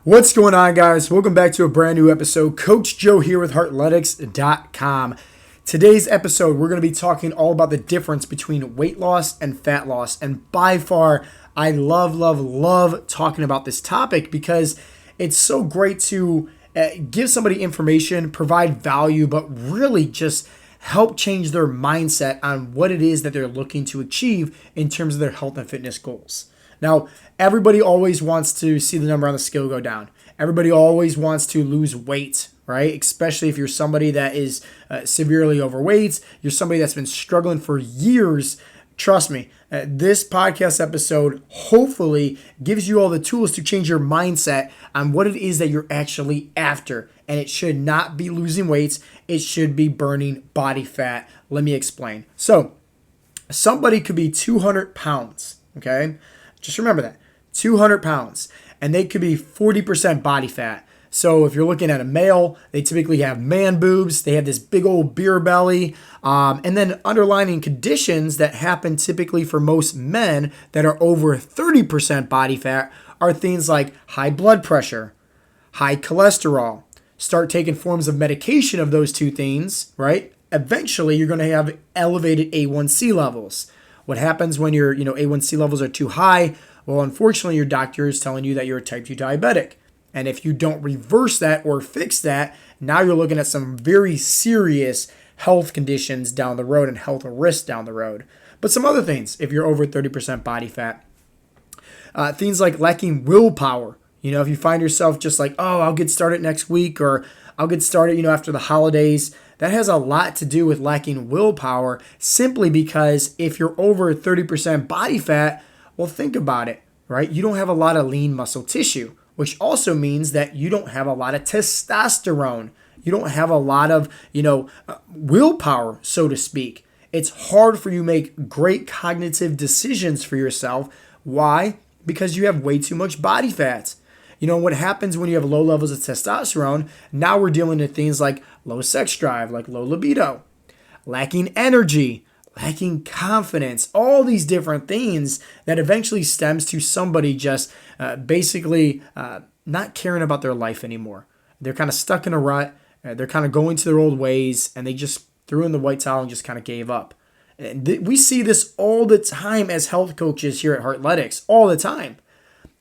What's going on, guys? Welcome back to a brand new episode. Coach Joe here with Heartletics.com. Today's episode, we're going to be talking all about the difference between weight loss and fat loss. And by far, I love talking about this topic because it's so great to give somebody information, provide value, but really just help change their mindset on what it is that they're looking to achieve in terms of their health and fitness goals. Now, everybody always wants to see the number on the scale go down. Everybody always wants to lose weight, right? Especially if you're somebody that is severely overweight, you're somebody that's been struggling for years. Trust me, this podcast episode hopefully gives you all the tools to change your mindset on what it is that you're actually after. And it should not be losing weight. It should be burning body fat. Let me explain. So, somebody could be 200 pounds, okay? Just remember that, 200 pounds, and they could be 40% body fat. So if you're looking at a male, they typically have man boobs, they have this big old beer belly, and then underlying conditions that happen typically for most men that are over 30% body fat are things like high blood pressure, high cholesterol. Start taking forms of medication of those two things, right? Eventually, you're going to have elevated A1C levels. What happens when your A1C levels are too high? Well, unfortunately, your doctor is telling you that you're a type 2 diabetic. And if you don't reverse that or fix that, now you're looking at some very serious health conditions down the road and health risks down the road. But some other things, if you're over 30% body fat, things like lacking willpower. If you find yourself just like, oh, I'll get started next week, or I'll get started, after the holidays. That has a lot to do with lacking willpower, simply because if you're over 30% body fat, well, think about it, right? You don't have a lot of lean muscle tissue, which also means that you don't have a lot of testosterone. You don't have a lot of, willpower, so to speak. It's hard for you to make great cognitive decisions for yourself. Why? Because you have way too much body fat. What happens when you have low levels of testosterone? Now we're dealing with things like low sex drive, like low libido, lacking energy, lacking confidence, all these different things that eventually stems to somebody just basically not caring about their life anymore. They're kind of stuck in a rut. They're kind of going to their old ways, and they just threw in the white towel and just kind of gave up. And we see this all the time as health coaches here at Heartletics, all the time.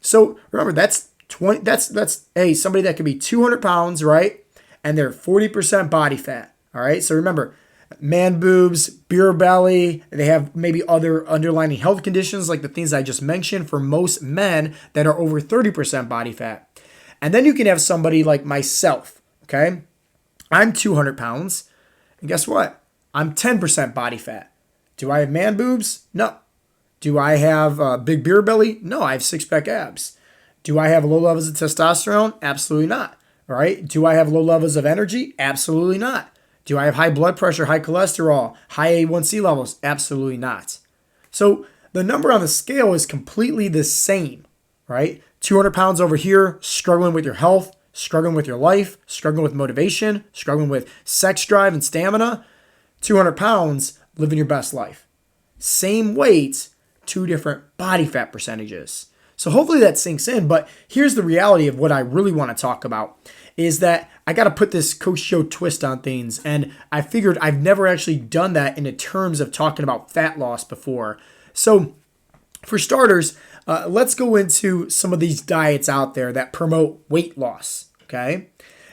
So remember, that's somebody that could be 200 pounds, right? And they're 40% body fat. All right. So remember, man boobs, beer belly, they have maybe other underlying health conditions like the things I just mentioned for most men that are over 30% body fat. And then you can have somebody like myself. Okay. I'm 200 pounds. And guess what? I'm 10% body fat. Do I have man boobs? No. Do I have a big beer belly? No, I have six-pack abs. Do I have low levels of testosterone? Absolutely not. All right. Do I have low levels of energy? Absolutely not. Do I have high blood pressure, high cholesterol, high A1C levels? Absolutely not. So the number on the scale is completely the same, right? 200 pounds over here, struggling with your health, struggling with your life, struggling with motivation, struggling with sex drive and stamina. 200 pounds, living your best life. Same weight, two different body fat percentages. So hopefully that sinks in, but here's the reality of what I really want to talk about is that I got to put this Coach Joe twist on things, and I figured I've never actually done that in the terms of talking about fat loss before. So for starters, let's go into some of these diets out there that promote weight loss, okay?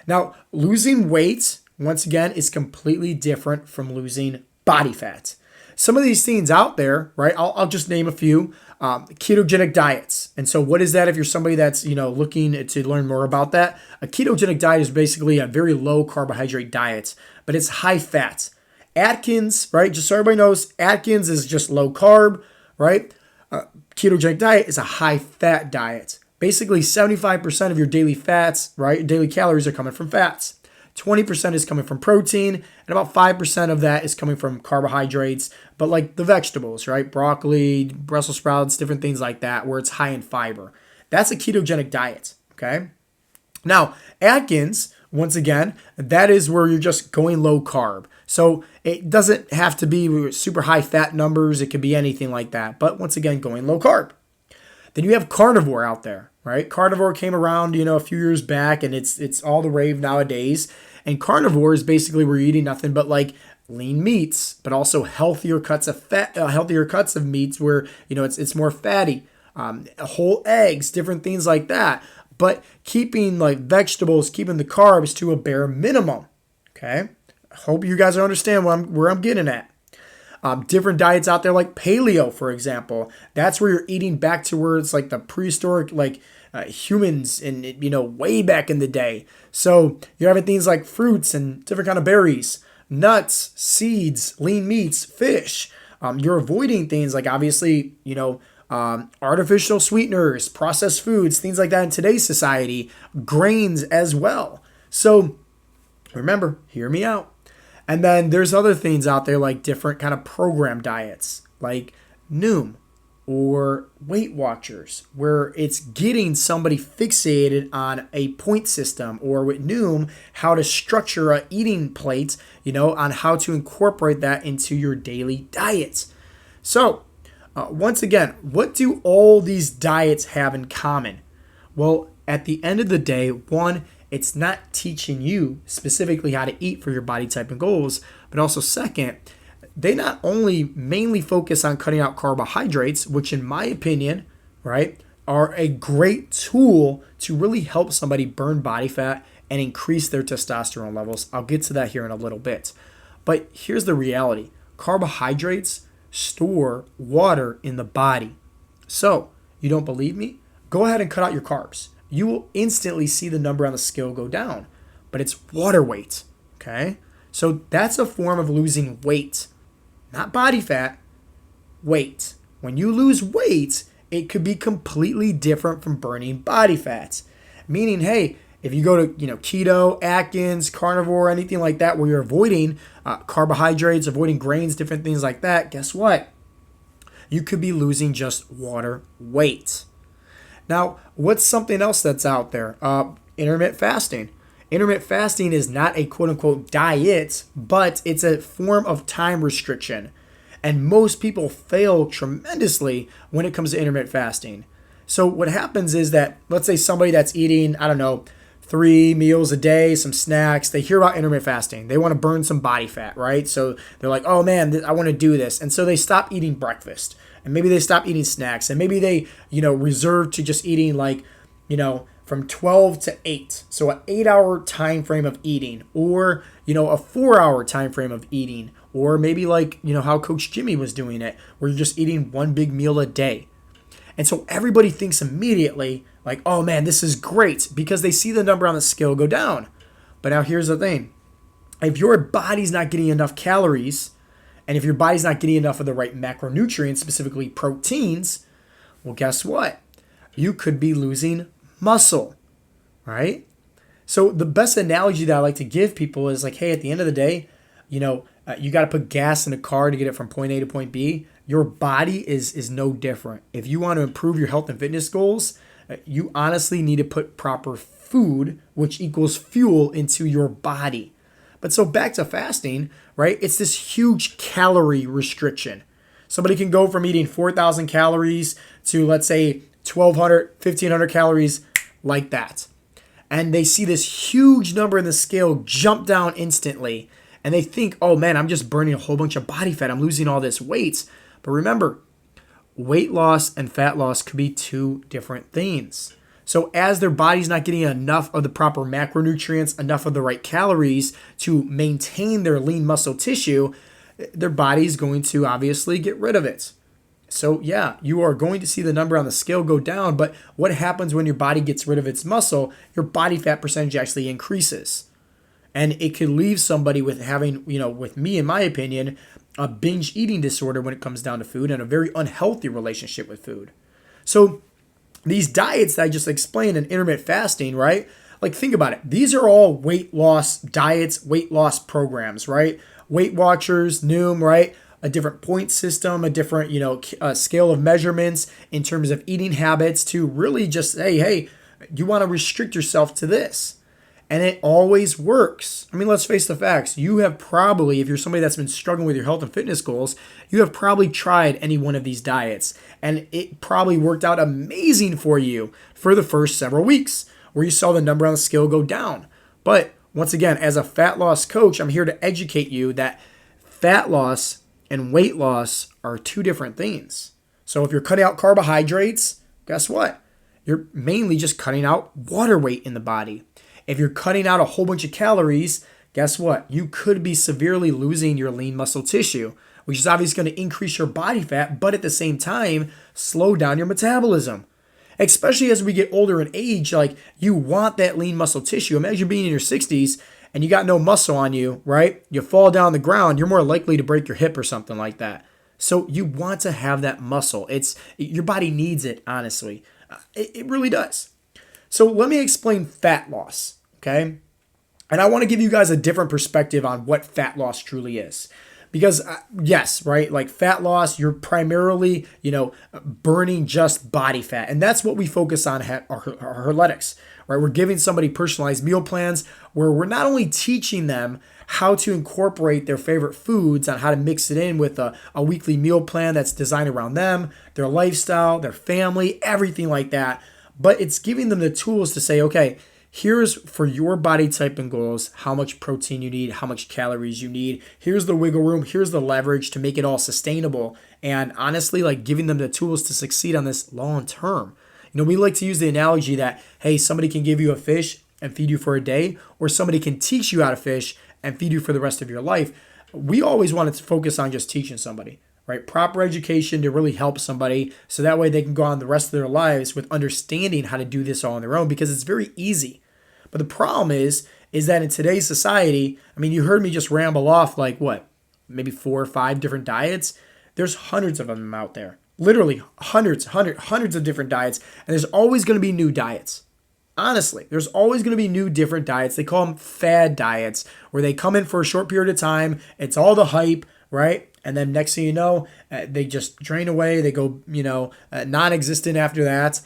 Now, losing weight, once again, is completely different from losing body fat. Some of these things out there, right, I'll just name a few. Ketogenic diets. And so what is that if you're somebody that's, looking to learn more about that? A ketogenic diet is basically a very low carbohydrate diet, but it's high fat. Atkins, right? Just so everybody knows, Atkins is just low carb, right? Ketogenic diet is a high fat diet. Basically 75% of your daily fats, right? Daily calories are coming from fats. 20% is coming from protein, and about 5% of that is coming from carbohydrates, but like the vegetables, right? Broccoli, Brussels sprouts, different things like that, where it's high in fiber. That's a ketogenic diet, okay? Now, Atkins, once again, that is where you're just going low carb. So it doesn't have to be super high fat numbers. It could be anything like that. But once again, going low carb. Then you have carnivore out there, right? Carnivore came around, a few years back, and it's all the rave nowadays. And carnivore is basically we're eating nothing but like lean meats, but also healthier cuts of fat, healthier cuts of meats where it's more fatty, whole eggs, different things like that. But keeping like vegetables, keeping the carbs to a bare minimum. Okay, hope you guys understand where I'm getting at. Different diets out there like paleo, for example. That's where you're eating back to where it's like the prehistoric, like humans and way back in the day. So you're having things like fruits and different kind of berries, nuts, seeds, lean meats, fish. You're avoiding things like obviously artificial sweeteners, processed foods, things like that in today's society, grains as well. So remember, hear me out. And then there's other things out there like different kind of program diets like Noom or Weight Watchers, where it's getting somebody fixated on a point system, or with Noom, how to structure a eating plate, on how to incorporate that into your daily diets. So once again, what do all these diets have in common? Well, at the end of the day, one, it's not teaching you specifically how to eat for your body type and goals, but also second, they not only mainly focus on cutting out carbohydrates, which in my opinion, right, are a great tool to really help somebody burn body fat and increase their testosterone levels. I'll get to that here in a little bit. But here's the reality. Carbohydrates store water in the body. So, you don't believe me? Go ahead and cut out your carbs. You will instantly see the number on the scale go down, but it's water weight, okay? So that's a form of losing weight, not body fat, weight. When you lose weight, it could be completely different from burning body fats, meaning, hey, if you go to keto, Atkins, carnivore, anything like that, where you're avoiding carbohydrates, avoiding grains, different things like that, guess what? You could be losing just water weight. Now, what's something else that's out there? Intermittent fasting. Intermittent fasting is not a quote-unquote diet, but it's a form of time restriction. And most people fail tremendously when it comes to intermittent fasting. So what happens is that, let's say somebody that's eating, 3 meals a day, some snacks, they hear about intermittent fasting. They want to burn some body fat, right? So they're like, oh man, I want to do this. And so they stop eating breakfast. And maybe they stop eating snacks, and maybe they, reserve to just eating from 12 to 8. So an 8-hour time frame of eating, or, a 4-hour time frame of eating, or maybe how Coach Jimmy was doing it, where you're just eating one big meal a day. And so everybody thinks immediately like, oh man, this is great, because they see the number on the scale go down. But now here's the thing. If your body's not getting enough calories, and if your body's not getting enough of the right macronutrients, specifically proteins, well, guess what? You could be losing muscle, right? So the best analogy that I like to give people is like, hey, at the end of the day, you got to put gas in a car to get it from point A to point B. Your body is no different. If you want to improve your health and fitness goals, you honestly need to put proper food, which equals fuel, into your body. But so back to fasting, right? It's this huge calorie restriction. Somebody can go from eating 4,000 calories to, let's say, 1,200, 1,500 calories, like that. And they see this huge number in the scale jump down instantly. And they think, oh man, I'm just burning a whole bunch of body fat. I'm losing all this weight. But remember, weight loss and fat loss could be two different things. So as their body's not getting enough of the proper macronutrients, enough of the right calories to maintain their lean muscle tissue, their body's going to obviously get rid of it. So yeah, you are going to see the number on the scale go down, but what happens when your body gets rid of its muscle? Your body fat percentage actually increases. And it could leave somebody with having, with me, in my opinion, a binge eating disorder when it comes down to food, and a very unhealthy relationship with food. So these diets that I just explained in intermittent fasting, right? Like, think about it. These are all weight loss diets, weight loss programs, right? Weight Watchers, Noom, right? A different point system, a different, scale of measurements in terms of eating habits to really just say, hey, you want to restrict yourself to this. And it always works. I mean, let's face the facts. You have probably, if you're somebody that's been struggling with your health and fitness goals, you have probably tried any one of these diets. And it probably worked out amazing for you for the first several weeks, where you saw the number on the scale go down. But once again, as a fat loss coach, I'm here to educate you that fat loss and weight loss are two different things. So if you're cutting out carbohydrates, guess what? You're mainly just cutting out water weight in the body. If you're cutting out a whole bunch of calories, guess what? You could be severely losing your lean muscle tissue, which is obviously going to increase your body fat, but at the same time, slow down your metabolism. Especially as we get older in age, like you want that lean muscle tissue. Imagine being in your 60s and you got no muscle on you, right? You fall down the ground, you're more likely to break your hip or something like that. So you want to have that muscle. Your body needs it, honestly. It really does. So let me explain fat loss, okay? And I want to give you guys a different perspective on what fat loss truly is. Because yes, right, like fat loss, you're primarily, burning just body fat. And that's what we focus on at our Heartletics, right? We're giving somebody personalized meal plans where we're not only teaching them how to incorporate their favorite foods on how to mix it in with a weekly meal plan that's designed around them, their lifestyle, their family, everything like that. But it's giving them the tools to say, okay, here's for your body type and goals, how much protein you need, how much calories you need. Here's the wiggle room. Here's the leverage to make it all sustainable. And honestly, like giving them the tools to succeed on this long term. We like to use the analogy that, hey, somebody can give you a fish and feed you for a day, or somebody can teach you how to fish and feed you for the rest of your life. We always want to focus on just teaching somebody, right? Proper education to really help somebody so that way they can go on the rest of their lives with understanding how to do this all on their own, because it's very easy. But the problem is that in today's society, I mean, you heard me just ramble off like what, maybe 4 or 5 different diets. There's hundreds of them out there, literally hundreds of different diets. And there's always going to be new diets. Honestly, there's always going to be new different diets. They call them fad diets, where they come in for a short period of time. It's all the hype, right? And then next thing you know, they just drain away. They go, non-existent after that.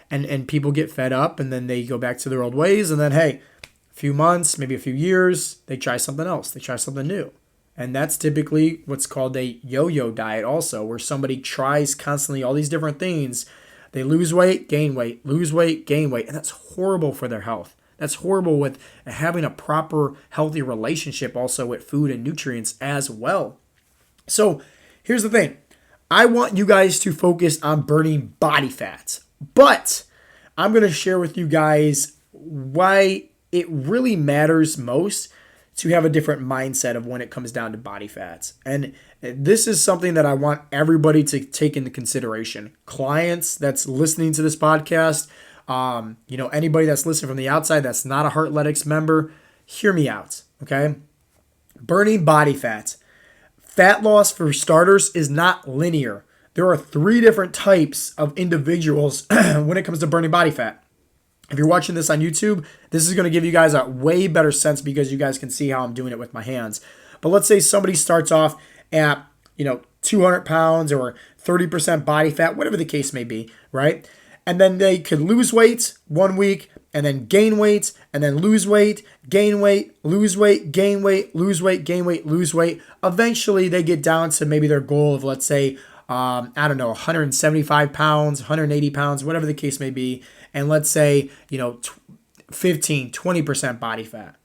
And people get fed up, and then they go back to their old ways. And then, hey, a few months, maybe a few years, they try something else. They try something new. And that's typically what's called a yo-yo diet also, where somebody tries constantly all these different things. They lose weight, gain weight, lose weight, gain weight. And that's horrible for their health. That's horrible with having a proper, healthy relationship also with food and nutrients as well. So here's the thing. I want you guys to focus on burning body fat. But I'm going to share with you guys why it really matters most to have a different mindset of when it comes down to body fats. And this is something that I want everybody to take into consideration. Clients that's listening to this podcast, anybody that's listening from the outside that's not a Heartletics member, hear me out, okay? Burning body fat. Fat loss, for starters, is not linear. There are 3 different types of individuals when it comes to burning body fat. If you're watching this on YouTube, this is going to give you guys a way better sense because you guys can see how I'm doing it with my hands. But let's say somebody starts off at, 200 pounds or 30% body fat, whatever the case may be, right? And then they could lose weight 1 week and then gain weight and then lose weight, gain weight, lose weight, gain weight, lose weight, gain weight, lose weight. Eventually they get down to maybe their goal of, let's say, 175 pounds, 180 pounds, whatever the case may be. And let's say, 15, 20% body fat,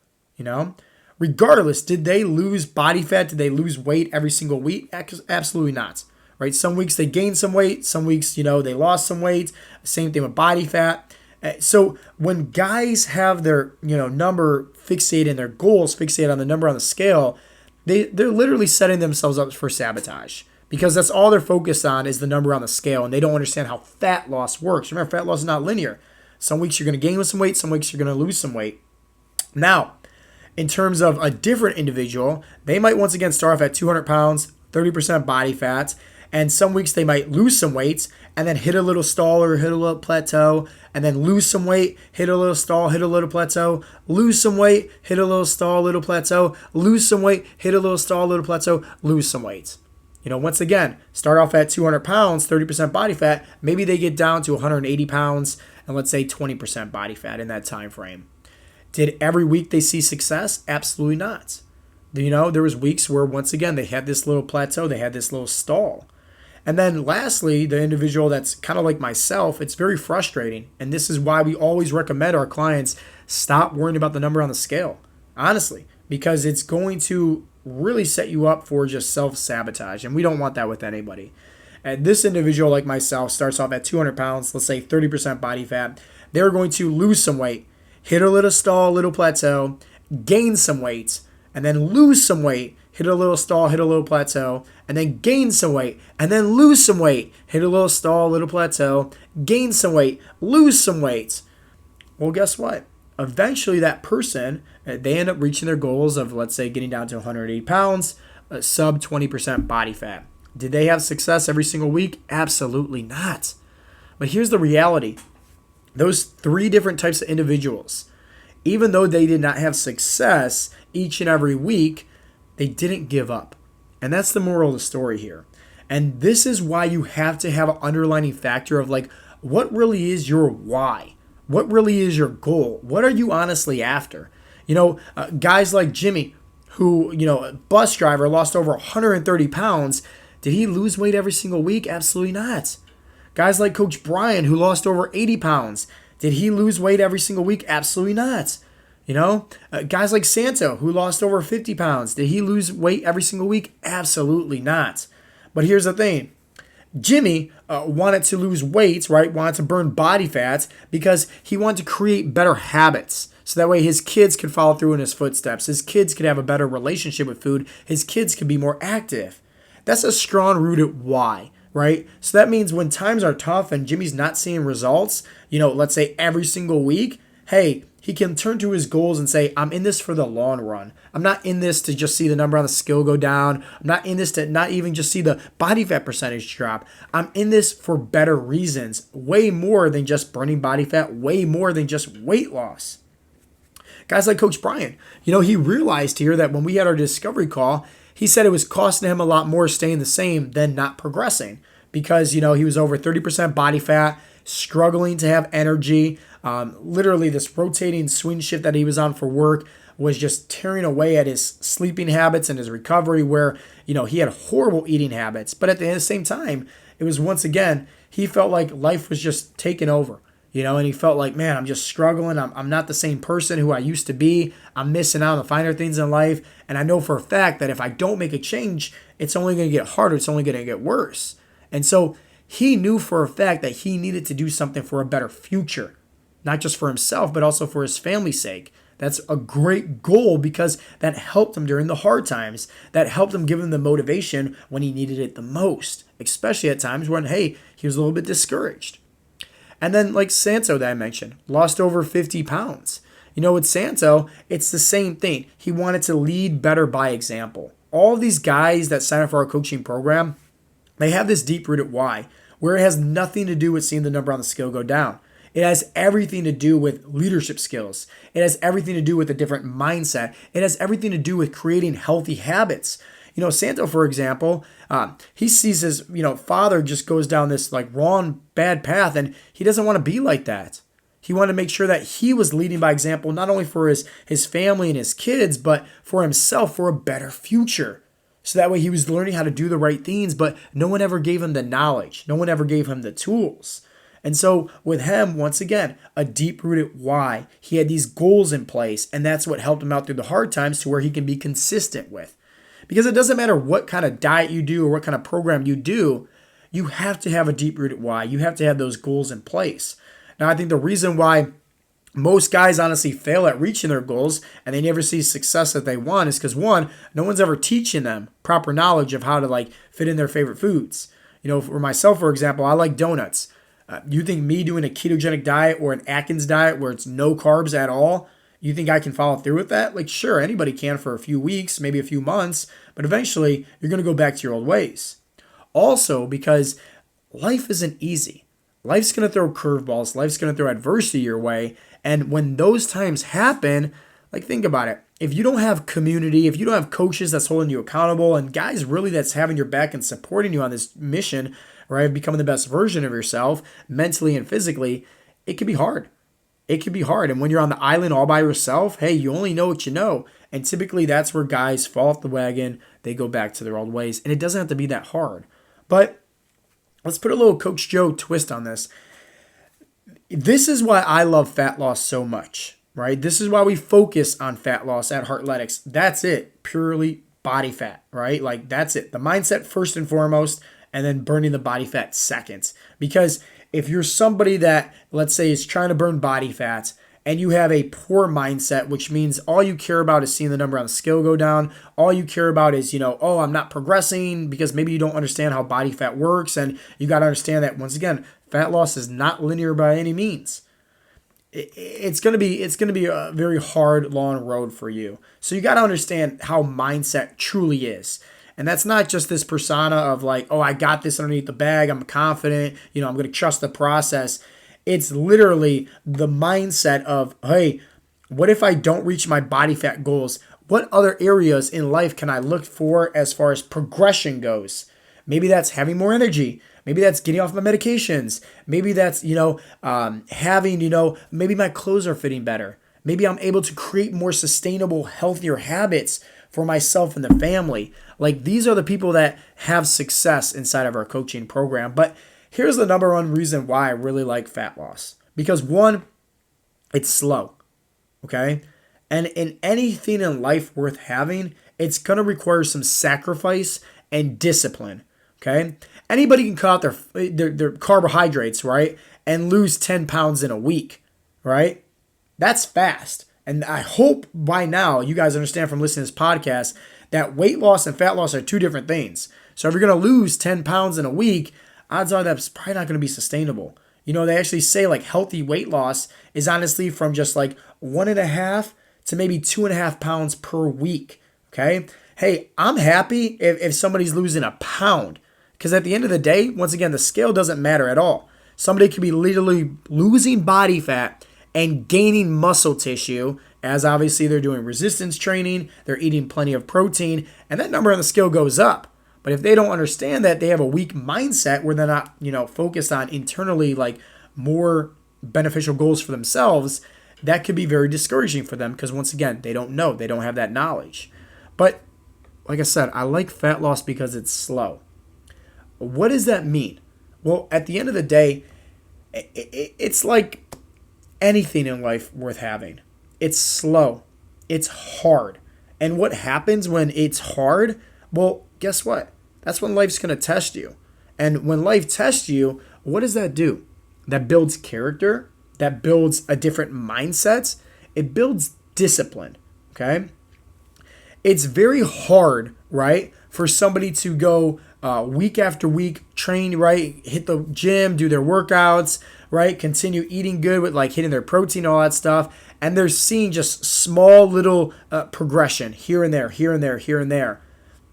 Regardless, did they lose body fat? Did they lose weight every single week? Absolutely not, right? Some weeks they gained some weight. Some weeks, they lost some weight. Same thing with body fat. So when guys have their, number fixated and their goals fixated on the number on the scale, they're literally setting themselves up for sabotage. Because that's all they're focused on is the number on the scale, and they don't understand how fat loss works. Remember, fat loss is not linear. Some weeks you're going to gain some weight, some weeks you're going to lose some weight. Now, in terms of a different individual, they might once again start off at 200 pounds, 30% body fat, and some weeks they might lose some weight and then hit a little stall or hit a little plateau, and then lose some weight, hit a little stall, hit a little plateau, lose some weight, hit a little stall, little plateau, lose some weight, hit a little stall, little plateau, lose some weight. Once again, start off at 200 pounds, 30% body fat. Maybe they get down to 180 pounds and let's say 20% body fat in that time frame. Did every week they see success? Absolutely not. There was weeks where, once again, they had this little plateau, they had this little stall. And then lastly, the individual that's kind of like myself, it's very frustrating. And this is why we always recommend our clients stop worrying about the number on the scale, honestly, because it's going to really set you up for just self-sabotage. And we don't want that with anybody. And this individual like myself starts off at 200 pounds, let's say 30% body fat. They're going to lose some weight, hit a little stall, little plateau, gain some weight, and then lose some weight, hit a little stall, hit a little plateau, and then gain some weight, and then lose some weight, hit a little stall, little plateau, gain some weight, lose some weight. Well, guess what? Eventually that person, they end up reaching their goals of, let's say, getting down to 180 pounds, sub 20% body fat. Did they have success every single week? Absolutely not. But here's the reality. Those 3 different types of individuals, even though they did not have success each and every week, they didn't give up. And that's the moral of the story here. And this is why you have to have an underlining factor of like, what really is your why? What really is your goal? What are you honestly after? Guys like Jimmy, who, a bus driver, lost over 130 pounds. Did he lose weight every single week? Absolutely not. Guys like Coach Brian, who lost over 80 pounds. Did he lose weight every single week? Absolutely not. Guys like Santo, who lost over 50 pounds. Did he lose weight every single week? Absolutely not. But here's the thing. Jimmy wanted to lose weight, right? Wanted to burn body fat because he wanted to create better habits. So that way his kids could follow through in his footsteps. His kids could have a better relationship with food. His kids could be more active. That's a strong rooted why, right? So that means when times are tough and Jimmy's not seeing results, let's say every single week, hey, he can turn to his goals and say, I'm in this for the long run. I'm not in this to just see the number on the scale go down. I'm not in this to not even just see the body fat percentage drop. I'm in this for better reasons, way more than just burning body fat, way more than just weight loss. Guys like Coach Brian, he realized here that when we had our discovery call, he said it was costing him a lot more staying the same than not progressing because, he was over 30% body fat, struggling to have energy. Literally this rotating swing shift that he was on for work was just tearing away at his sleeping habits and his recovery where, he had horrible eating habits. But at the same time, it was once again, he felt like life was just taking over, and he felt like, man, I'm just struggling. I'm not the same person who I used to be. I'm missing out on the finer things in life. And I know for a fact that if I don't make a change, it's only going to get harder. It's only going to get worse. And so he knew for a fact that he needed to do something for a better future, not just for himself, but also for his family's sake. That's a great goal because that helped him during the hard times. That helped him give him the motivation when he needed it the most, especially at times when, hey, he was a little bit discouraged. And then like Santo that I mentioned, lost over 50 pounds. With Santo, it's the same thing. He wanted to lead better by example. All of these guys that sign up for our coaching program, they have this deep-rooted why, where it has nothing to do with seeing the number on the scale go down. It has everything to do with leadership skills. It has everything to do with a different mindset. It has everything to do with creating healthy habits. Santo, for example, he sees his, father just goes down this like wrong, bad path, and he doesn't want to be like that. He wanted to make sure that he was leading by example, not only for his family and his kids, but for himself, for a better future. So that way he was learning how to do the right things, but no one ever gave him the knowledge. No one ever gave him the tools. And so with him, once again, a deep-rooted why. He had these goals in place, and that's what helped him out through the hard times to where he can be consistent with. Because it doesn't matter what kind of diet you do or what kind of program you do, you have to have a deep-rooted why. You have to have those goals in place. Now, I think the reason why most guys honestly fail at reaching their goals and they never see success that they want is because, one, no one's ever teaching them proper knowledge of how to fit in their favorite foods. For myself, for example, I like donuts. You think me doing a ketogenic diet or an Atkins diet where it's no carbs at all, you think I can follow through with that? Sure, anybody can for a few weeks, maybe a few months, but eventually you're going to go back to your old ways. Also, because life isn't easy. Life's going to throw curveballs. Life's going to throw adversity your way. And when those times happen, think about it. If you don't have community, if you don't have coaches that's holding you accountable and guys really that's having your back and supporting you on this mission, right, becoming the best version of yourself mentally and physically, it can be hard. it can be hard. And when you're on the island all by yourself, hey, you only know what you know. And typically that's where guys fall off the wagon. They go back to their old ways. And it doesn't have to be that hard. But let's put a little Coach Joe twist on this. This is why I love fat loss so much, right? This is why we focus on fat loss at Heartletics. That's it. Purely body fat, right? Like that's it. The mindset first and foremost, and then burning the body fat second. Because if you're somebody that, let's say, is trying to burn body fat and you have a poor mindset, which means all you care about is seeing the number on the scale go down, all you care about is, oh, I'm not progressing, because maybe you don't understand how body fat works. And you got to understand that, once again, fat loss is not linear by any means. It's going to be a very hard, long road for you. So you got to understand how mindset truly is. And that's not just this persona of like, oh, I got this underneath the bag, I'm confident, I'm going to trust the process. It's literally the mindset of, hey, what if I don't reach my body fat goals? What other areas in life can I look for as far as progression goes? Maybe that's having more energy. Maybe that's getting off my medications. Maybe that's, having, maybe my clothes are fitting better. Maybe I'm able to create more sustainable, healthier habits for myself and the family. Like, these are the people that have success inside of our coaching program. But here's the number one reason why I really like fat loss. Because one, it's slow, okay? And in anything in life worth having, it's going to require some sacrifice and discipline, okay? Anybody can cut out their carbohydrates, right? And lose 10 pounds in a week, right? That's fast. And I hope by now you guys understand from listening to this podcast that weight loss and fat loss are two different things. So if you're going to lose 10 pounds in a week, odds are that's probably not going to be sustainable. They actually say like healthy weight loss is honestly from just like 1.5 to maybe 2.5 pounds per week. Okay. Hey, I'm happy if somebody's losing a pound, because at the end of the day, once again, the scale doesn't matter at all. Somebody could be literally losing body fat and gaining muscle tissue, as obviously they're doing resistance training, they're eating plenty of protein, and that number on the scale goes up. But if they don't understand that, they have a weak mindset where they're not, focused on internally like more beneficial goals for themselves, that could be very discouraging for them, because once again, they don't know, they don't have that knowledge. But like I said, I like fat loss because it's slow. What does that mean? Well, at the end of the day, it's like anything in life worth having. It's slow. It's hard. And what happens when it's hard? Well, guess what? That's when life's going to test you. And when life tests you, what does that do? That builds character. That builds a different mindset. It builds discipline. Okay? It's very hard, right, for somebody to go week after week, train, right, hit the gym, do their workouts, right, continue eating good with like hitting their protein, all that stuff, and they're seeing just small little progression here and there, here and there, here and there.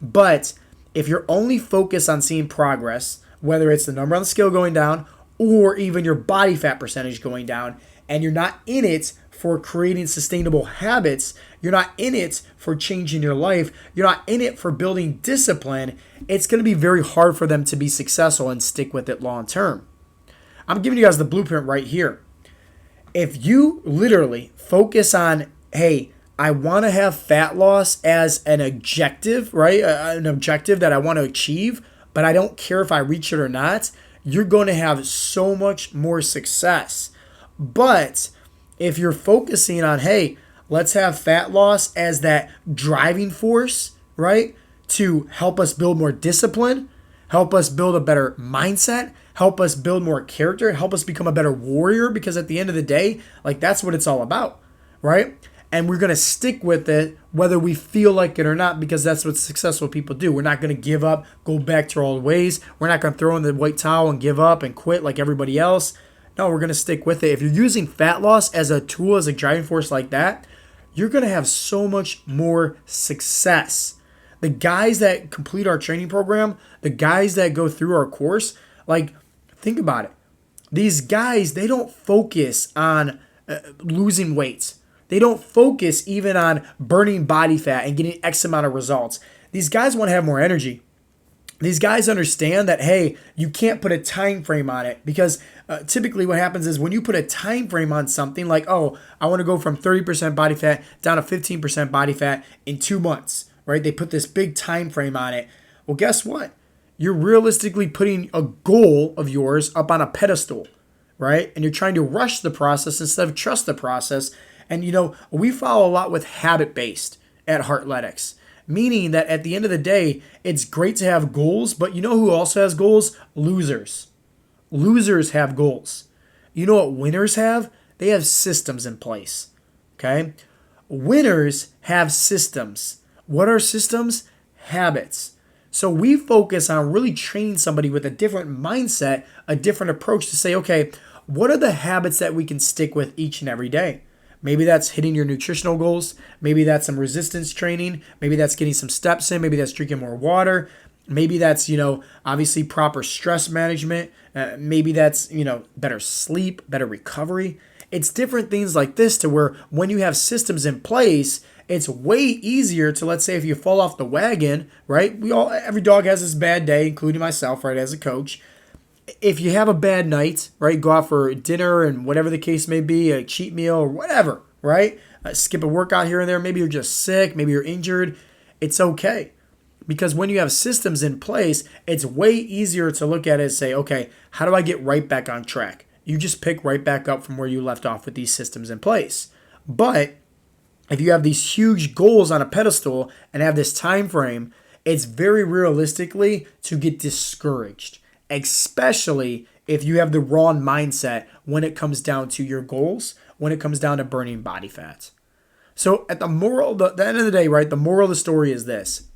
But if you're only focused on seeing progress, whether it's the number on the scale going down or even your body fat percentage going down, and you're not in it for creating sustainable habits, you're not in it for changing your life, you're not in it for building discipline, it's going to be very hard for them to be successful and stick with it long term. I'm giving you guys the blueprint right here. If you literally focus on, hey, I want to have fat loss as an objective, right? An objective that I want to achieve, but I don't care if I reach it or not, you're going to have so much more success. But if you're focusing on, hey, let's have fat loss as that driving force, right? To help us build more discipline, help us build a better mindset, help us build more character, help us become a better warrior, because at the end of the day, like, that's what it's all about, right? And we're going to stick with it whether we feel like it or not, because that's what successful people do. We're not going to give up, go back to our old ways. We're not going to throw in the white towel and give up and quit like everybody else. No, we're going to stick with it. If you're using fat loss as a tool, as a driving force like that, you're going to have so much more success. The guys that complete our training program, the guys that go through our course, like, think about it. These guys, they don't focus on losing weight. They don't focus even on burning body fat and getting X amount of results. These guys want to have more energy. these guys understand that, hey, you can't put a time frame on it, because typically what happens is when you put a time frame on something like, oh, I want to go from 30% body fat down to 15% body fat in 2 months, right? They put this big time frame on it. Well, guess what? You're realistically putting a goal of yours up on a pedestal, right? And you're trying to rush the process instead of trust the process. And we follow a lot with habit-based at Heartletics, meaning that at the end of the day, it's great to have goals, but you know who also has goals? Losers. Losers have goals. You know what winners have? They have systems in place. Okay? Winners have systems. What are systems? Habits. So we focus on really training somebody with a different mindset, a different approach to say, okay, what are the habits that we can stick with each and every day? Maybe that's hitting your nutritional goals. Maybe that's some resistance training. Maybe that's getting some steps in. Maybe that's drinking more water. Maybe that's, obviously proper stress management. Maybe that's, better sleep, better recovery. It's different things like this to where when you have systems in place, it's way easier to, let's say, if you fall off the wagon, right? Every dog has this bad day, including myself, right, as a coach. If you have a bad night, right, go out for dinner and whatever the case may be, a cheat meal or whatever, right? Skip a workout here and there. Maybe you're just sick. Maybe you're injured. It's okay. Because when you have systems in place, it's way easier to look at it and say, okay, how do I get right back on track? You just pick right back up from where you left off with these systems in place. But if you have these huge goals on a pedestal and have this time frame, it's very realistically to get discouraged, especially if you have the wrong mindset when it comes down to your goals, when it comes down to burning body fat. So at the end of the day, right, the moral of the story is this.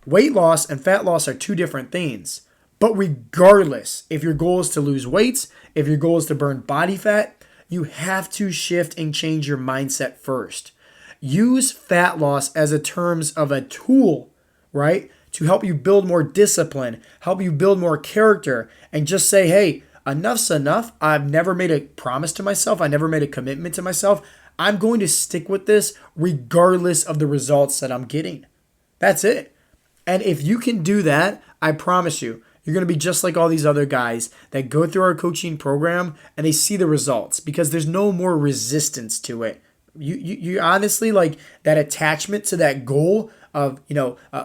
Weight loss and fat loss are two different things. But regardless, if your goal is to lose weight, if your goal is to burn body fat, you have to shift and change your mindset first. Use fat loss as a terms of a tool, right? To help you build more discipline, help you build more character, and just say, hey, enough's enough. I've never made a promise to myself. I never made a commitment to myself. I'm going to stick with this regardless of the results that I'm getting. That's it. And if you can do that, I promise you, you're going to be just like all these other guys that go through our coaching program and they see the results because there's no more resistance to it. You honestly, like, that attachment to that goal of,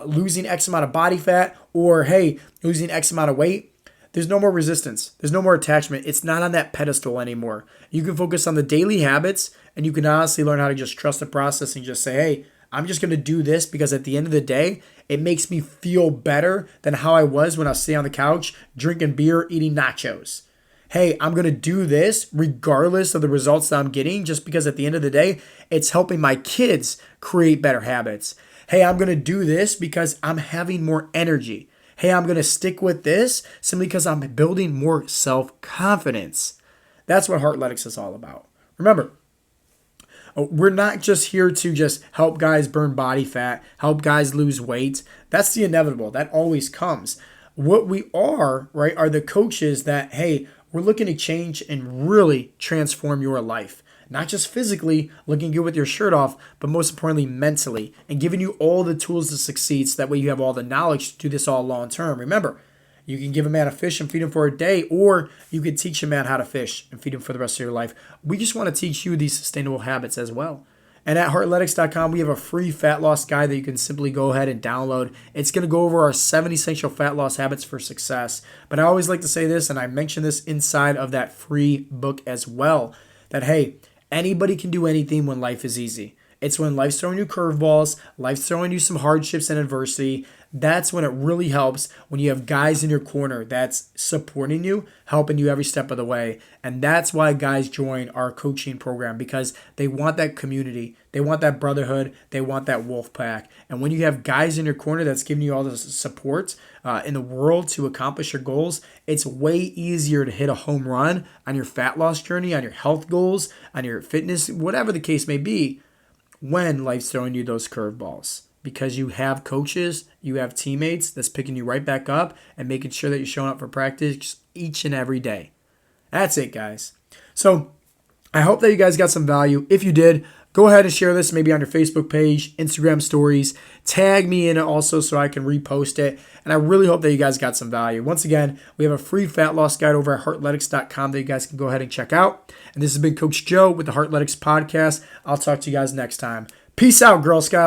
losing X amount of body fat or, hey, losing X amount of weight. There's no more resistance. There's no more attachment. It's not on that pedestal anymore. You can focus on the daily habits and you can honestly learn how to just trust the process and just say, hey, I'm just going to do this because at the end of the day, it makes me feel better than how I was when I was sitting on the couch, drinking beer, eating nachos. Hey, I'm going to do this regardless of the results that I'm getting, just because at the end of the day, it's helping my kids create better habits. Hey, I'm going to do this because I'm having more energy. Hey, I'm going to stick with this simply because I'm building more self-confidence. That's what Heartletics is all about. Remember, we're not just here to just help guys burn body fat, help guys lose weight. That's the inevitable. That always comes. What we are, right, are the coaches that, hey, we're looking to change and really transform your life. Not just physically, looking good with your shirt off, but most importantly, mentally, and giving you all the tools to succeed so that way you have all the knowledge to do this all long term. Remember, you can give a man a fish and feed him for a day, or you can teach a man how to fish and feed him for the rest of your life. We just want to teach you these sustainable habits as well. And at heartletics.com, we have a free fat loss guide that you can simply go ahead and download. It's going to go over our 7 essential fat loss habits for success. But I always like to say this, and I mention this inside of that free book as well, that, hey, anybody can do anything when life is easy. It's when life's throwing you curveballs, life's throwing you some hardships and adversity. That's when it really helps, when you have guys in your corner that's supporting you, helping you every step of the way. And that's why guys join our coaching program, because they want that community. They want that brotherhood. They want that wolf pack. And when you have guys in your corner that's giving you all the support in the world to accomplish your goals, it's way easier to hit a home run on your fat loss journey, on your health goals, on your fitness, whatever the case may be, when life's throwing you those curveballs. Because you have coaches, you have teammates that's picking you right back up and making sure that you're showing up for practice each and every day. That's it, guys. So I hope that you guys got some value. If you did, go ahead and share this maybe on your Facebook page, Instagram stories. Tag me in it also so I can repost it. And I really hope that you guys got some value. Once again, we have a free fat loss guide over at heartletics.com that you guys can go ahead and check out. And this has been Coach Joe with the Heartletics podcast. I'll talk to you guys next time. Peace out, Girl Scouts.